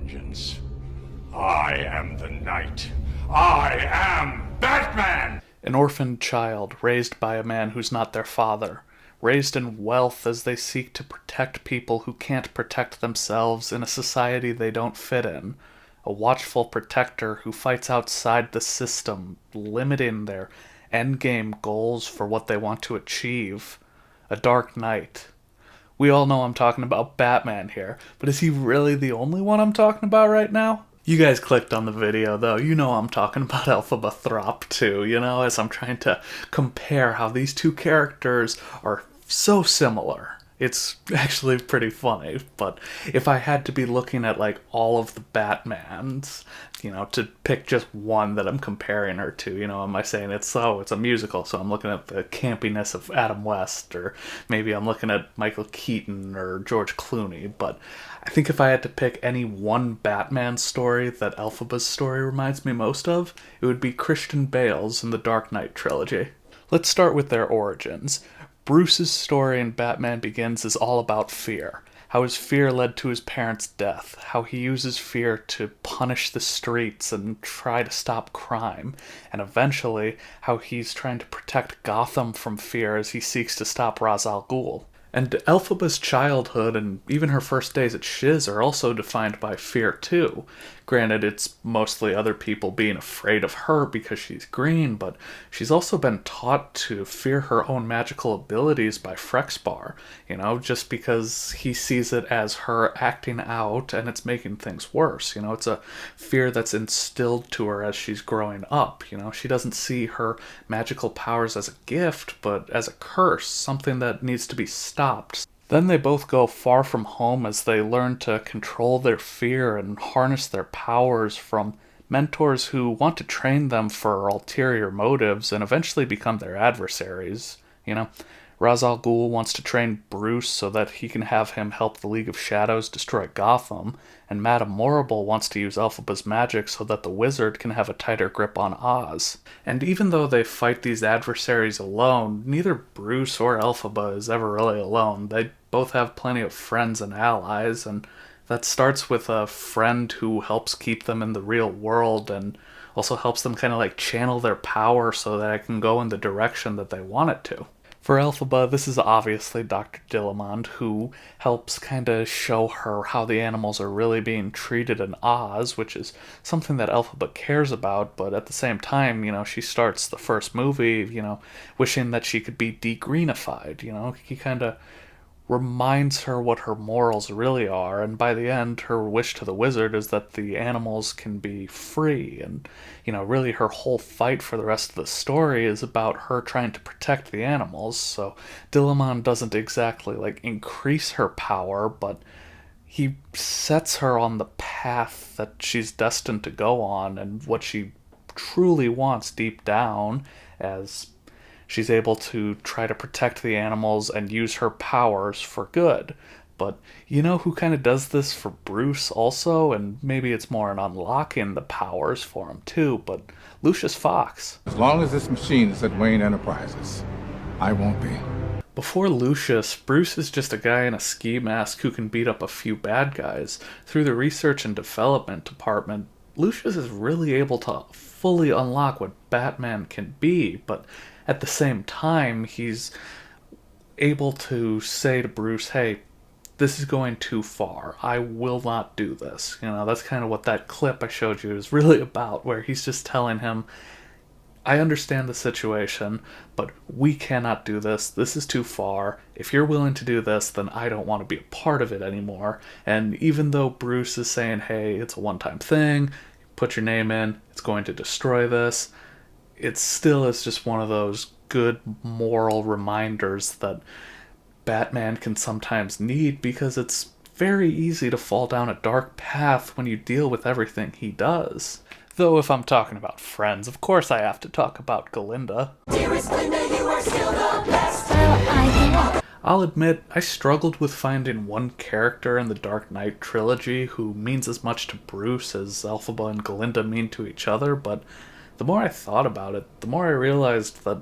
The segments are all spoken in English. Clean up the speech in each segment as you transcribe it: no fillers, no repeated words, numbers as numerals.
vengeance. I am the Knight. I am Batman! An orphaned child raised by a man who's not their father, raised in wealth as they seek to protect people who can't protect themselves in a society they don't fit in. A watchful protector who fights outside the system, limiting their endgame goals for what they want to achieve. A dark knight. We all know I'm talking about Batman here, but is he really the only one I'm talking about right now? You guys clicked on the video, though. You know I'm talking about Elphaba Thropp, too, as I'm trying to compare how these two characters are so similar. It's actually pretty funny, but if I had to be looking at, all of the Batmans, to pick just one that I'm comparing her to, am I saying it's a musical, so I'm looking at the campiness of Adam West, or maybe I'm looking at Michael Keaton or George Clooney, but I think if I had to pick any one Batman story that Elphaba's story reminds me most of, it would be Christian Bale's in the Dark Knight trilogy. Let's start with their origins. Bruce's story in Batman Begins is all about fear. How his fear led to his parents' death. How he uses fear to punish the streets and try to stop crime. And eventually, how he's trying to protect Gotham from fear as he seeks to stop Ra's al Ghul. And Elphaba's childhood and even her first days at Shiz are also defined by fear too. Granted, it's mostly other people being afraid of her because she's green, but she's also been taught to fear her own magical abilities by Frexbar, just because he sees it as her acting out and it's making things worse. It's a fear that's instilled to her as she's growing up. She doesn't see her magical powers as a gift, but as a curse, something that needs to be stopped. Then they both go far from home as they learn to control their fear and harness their powers from mentors who want to train them for ulterior motives and eventually become their adversaries. Ra's al Ghul wants to train Bruce so that he can have him help the League of Shadows destroy Gotham, and Madame Morrible wants to use Elphaba's magic so that the wizard can have a tighter grip on Oz. And even though they fight these adversaries alone, neither Bruce or Elphaba is ever really alone. They both have plenty of friends and allies, and that starts with a friend who helps keep them in the real world and also helps them kind of channel their power so that it can go in the direction that they want it to. For Elphaba, this is obviously Dr. Dillamond, who helps kind of show her how the animals are really being treated in Oz, which is something that Elphaba cares about, but at the same time, she starts the first movie, wishing that she could be de-greenified, He kind of reminds her what her morals really are, and by the end, her wish to the wizard is that the animals can be free, and, really her whole fight for the rest of the story is about her trying to protect the animals, so Dillamond doesn't exactly, increase her power, but he sets her on the path that she's destined to go on, and what she truly wants deep down, as she's able to try to protect the animals and use her powers for good. But who kind of does this for Bruce also? And maybe it's more in unlocking the powers for him too, but Lucius Fox. As long as this machine is at Wayne Enterprises, I won't be. Before Lucius, Bruce is just a guy in a ski mask who can beat up a few bad guys. Through the research and development department, Lucius is really able to fully unlock what Batman can be, but at the same time, he's able to say to Bruce, hey, this is going too far. I will not do this. That's kind of what that clip I showed you is really about, where he's just telling him, I understand the situation, but we cannot do this. This is too far. If you're willing to do this, then I don't want to be a part of it anymore. And even though Bruce is saying, hey, it's a one-time thing, put your name in, it's going to destroy this, it still is just one of those good moral reminders that Batman can sometimes need, because it's very easy to fall down a dark path when you deal with everything he does. Though if I'm talking about friends, of course I have to talk about Galinda. Dearest Glinda, you are still the best. I I'll admit, I struggled with finding one character in the Dark Knight trilogy who means as much to Bruce as Elphaba and Galinda mean to each other, but the more I thought about it, the more I realized that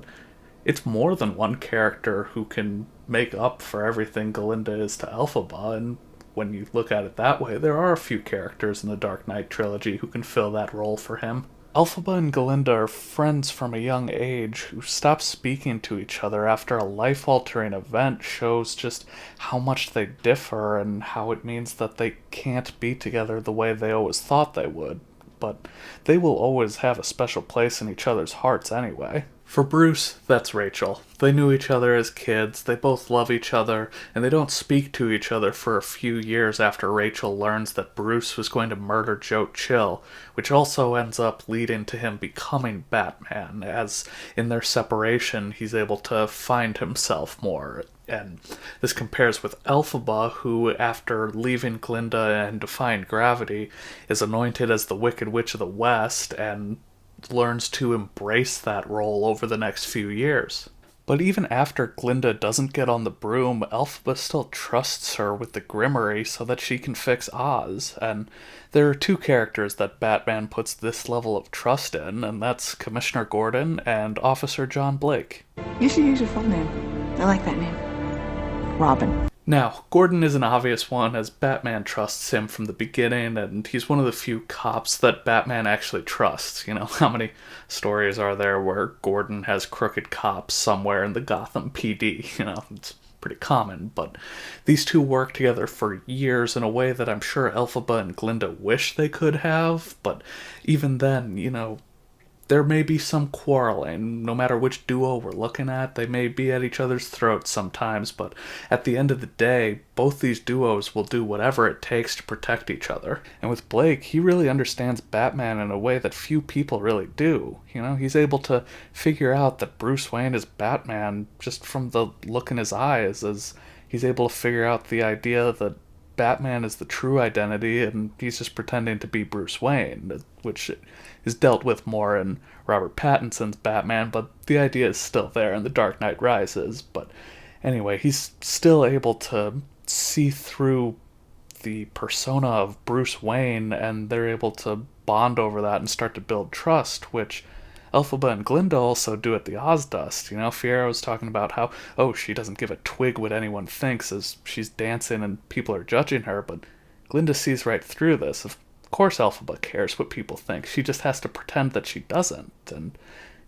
it's more than one character who can make up for everything Galinda is to Elphaba, and when you look at it that way, there are a few characters in the Dark Knight trilogy who can fill that role for him. Elphaba and Glinda are friends from a young age who stop speaking to each other after a life-altering event shows just how much they differ and how it means that they can't be together the way they always thought they would. But they will always have a special place in each other's hearts anyway. For Bruce, that's Rachel. They knew each other as kids, they both love each other, and they don't speak to each other for a few years after Rachel learns that Bruce was going to murder Joe Chill, which also ends up leading to him becoming Batman, as in their separation he's able to find himself more. And this compares with Elphaba, who, after leaving Glinda and defying gravity, is anointed as the Wicked Witch of the West, and learns to embrace that role over the next few years. But even after Glinda doesn't get on the broom, Elphaba still trusts her with the Grimmery so that she can fix Oz, and there are two characters that Batman puts this level of trust in, and that's Commissioner Gordon and Officer John Blake. You should use your full name. I like that name. Robin. Now, Gordon is an obvious one, as Batman trusts him from the beginning, and he's one of the few cops that Batman actually trusts. You know, how many stories are there where Gordon has crooked cops somewhere in the Gotham PD? You know, it's pretty common, but these two work together for years in a way that I'm sure Elphaba and Glinda wish they could have, but even then, you know, there may be some quarreling, no matter which duo we're looking at. They may be at each other's throats sometimes, but at the end of the day, both these duos will do whatever it takes to protect each other. And with Blake, he really understands Batman in a way that few people really do. You know, he's able to figure out that Bruce Wayne is Batman just from the look in his eyes, as he's able to figure out the idea that Batman is the true identity and he's just pretending to be Bruce Wayne, which is dealt with more in Robert Pattinson's Batman, but the idea is still there in The Dark Knight Rises. But anyway, he's still able to see through the persona of Bruce Wayne, and they're able to bond over that and start to build trust, which Elphaba and Glinda also do at the Ozdust. You know, Fiera was talking about how, oh, she doesn't give a twig what anyone thinks as she's dancing and people are judging her, but Glinda sees right through this. Of course Elphaba cares what people think. She just has to pretend that she doesn't. And,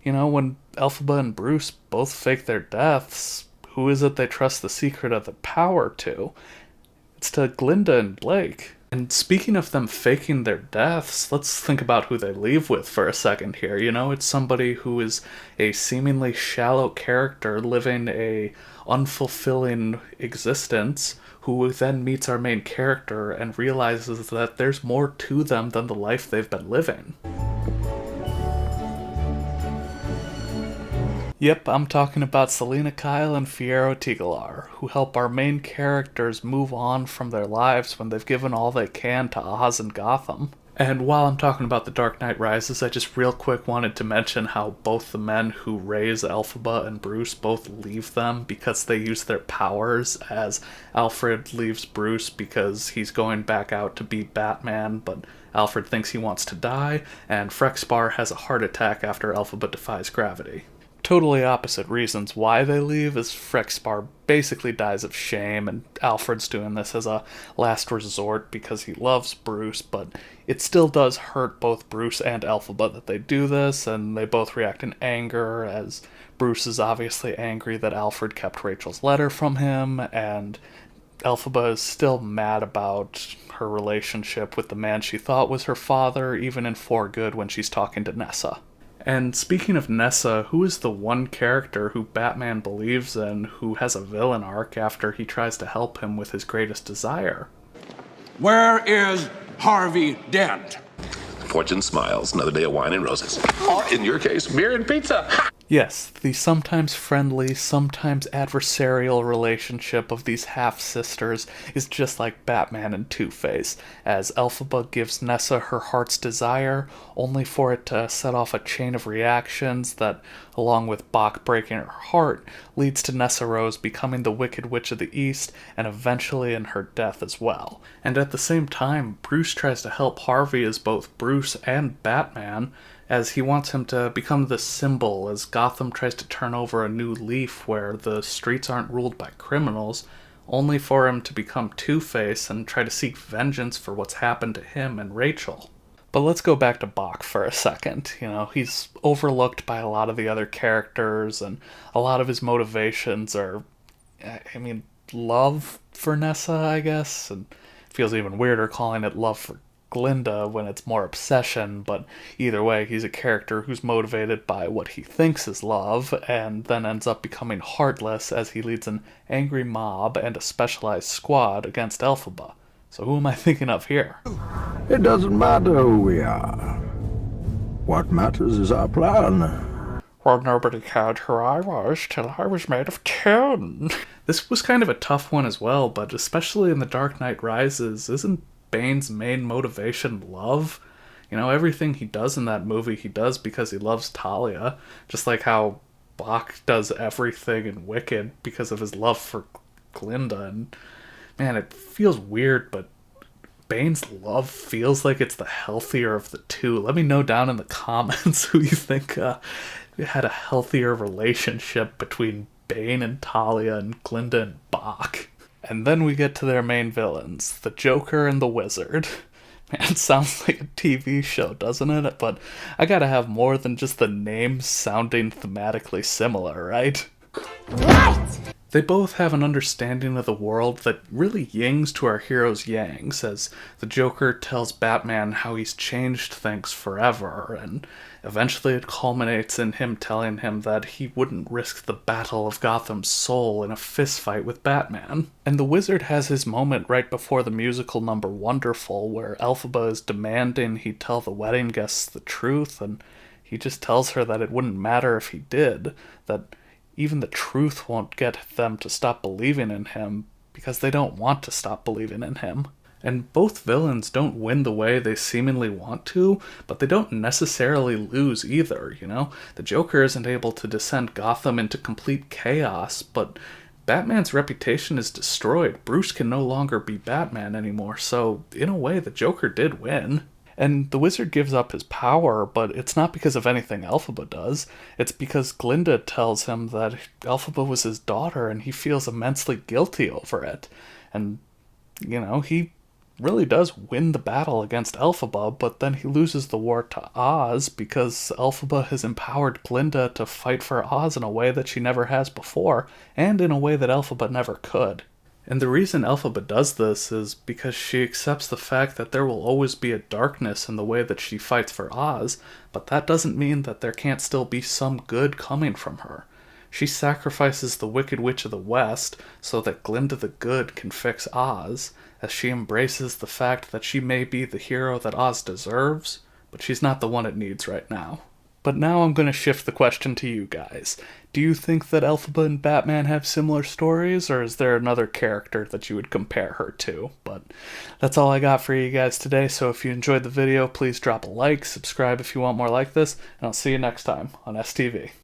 you know, when Elphaba and Bruce both fake their deaths, who is it they trust the secret of the power to? It's to Glinda and Blake. And speaking of them faking their deaths, let's think about who they leave with for a second here. You know, it's somebody who is a seemingly shallow character living a unfulfilling existence, who then meets our main character and realizes that there's more to them than the life they've been living. Yep, I'm talking about Selina Kyle and Fiyero Tigalar, who help our main characters move on from their lives when they've given all they can to Oz and Gotham. And while I'm talking about The Dark Knight Rises, I just real quick wanted to mention how both the men who raise Elphaba and Bruce both leave them because they use their powers, as Alfred leaves Bruce because he's going back out to be Batman, but Alfred thinks he wants to die, and Frexpar has a heart attack after Elphaba defies gravity. Totally opposite reasons why they leave, as Frexpar basically dies of shame, and Alfred's doing this as a last resort because he loves Bruce, but it still does hurt both Bruce and Elphaba that they do this, and they both react in anger, as Bruce is obviously angry that Alfred kept Rachel's letter from him, and Elphaba is still mad about her relationship with the man she thought was her father, even in For Good when she's talking to Nessa. And speaking of Nessa, who is the one character who Batman believes in who has a villain arc after he tries to help him with his greatest desire? Where is Harvey Dent? Fortune smiles, another day of wine and roses. Or, in your case, beer and pizza. Yes, the sometimes friendly, sometimes adversarial relationship of these half-sisters is just like Batman and Two-Face, as Elphaba gives Nessa her heart's desire, only for it to set off a chain of reactions that, along with Bach breaking her heart, leads to Nessa Rose becoming the Wicked Witch of the East, and eventually in her death as well. And at the same time, Bruce tries to help Harvey as both Bruce and Batman, as he wants him to become the symbol as Gotham tries to turn over a new leaf where the streets aren't ruled by criminals, only for him to become Two-Face and try to seek vengeance for what's happened to him and Rachel. But let's go back to Bach for a second. You know, he's overlooked by a lot of the other characters, and a lot of his motivations are, love for Nessa, I guess, and it feels even weirder calling it love for Glinda when it's more obsession, but either way, he's a character who's motivated by what he thinks is love, and then ends up becoming heartless as he leads an angry mob and a specialized squad against Elphaba. So who am I thinking of here? It doesn't matter who we are. What matters is our plan. Well, nobody cared who I was till I was made of tin. This was kind of a tough one as well, but especially in The Dark Knight Rises, isn't Bane's main motivation love? You know, everything he does in that movie, he does because he loves Talia. Just like how Bach does everything in Wicked because of his love for Glinda. And man, it feels weird, but Bane's love feels like it's the healthier of the two. Let me know down in the comments who you think had a healthier relationship between Bane and Talia and Glinda and Bach. And then we get to their main villains, the Joker and the Wizard. Man, it sounds like a TV show, doesn't it? But I gotta have more than just the names sounding thematically similar, right? Right! They both have an understanding of the world that really yings to our hero's yangs, as the Joker tells Batman how he's changed things forever, and eventually it culminates in him telling him that he wouldn't risk the battle of Gotham's soul in a fistfight with Batman. And the Wizard has his moment right before the musical number Wonderful, where Elphaba is demanding he tell the wedding guests the truth, and he just tells her that it wouldn't matter if he did, that even the truth won't get them to stop believing in him, because they don't want to stop believing in him. And both villains don't win the way they seemingly want to, but they don't necessarily lose either, you know? The Joker isn't able to descend Gotham into complete chaos, but Batman's reputation is destroyed. Bruce can no longer be Batman anymore, so in a way the Joker did win. And the Wizard gives up his power, but it's not because of anything Elphaba does. It's because Glinda tells him that Elphaba was his daughter, and he feels immensely guilty over it. And, you know, he really does win the battle against Elphaba, but then he loses the war to Oz because Elphaba has empowered Glinda to fight for Oz in a way that she never has before, and in a way that Elphaba never could. And the reason Elphaba does this is because she accepts the fact that there will always be a darkness in the way that she fights for Oz, but that doesn't mean that there can't still be some good coming from her. She sacrifices the Wicked Witch of the West so that Glinda the Good can fix Oz, as she embraces the fact that she may be the hero that Oz deserves, but she's not the one it needs right now. But now I'm going to shift the question to you guys. Do you think that Elphaba and Batman have similar stories, or is there another character that you would compare her to? But that's all I got for you guys today, so if you enjoyed the video, please drop a like, subscribe if you want more like this, and I'll see you next time on STV.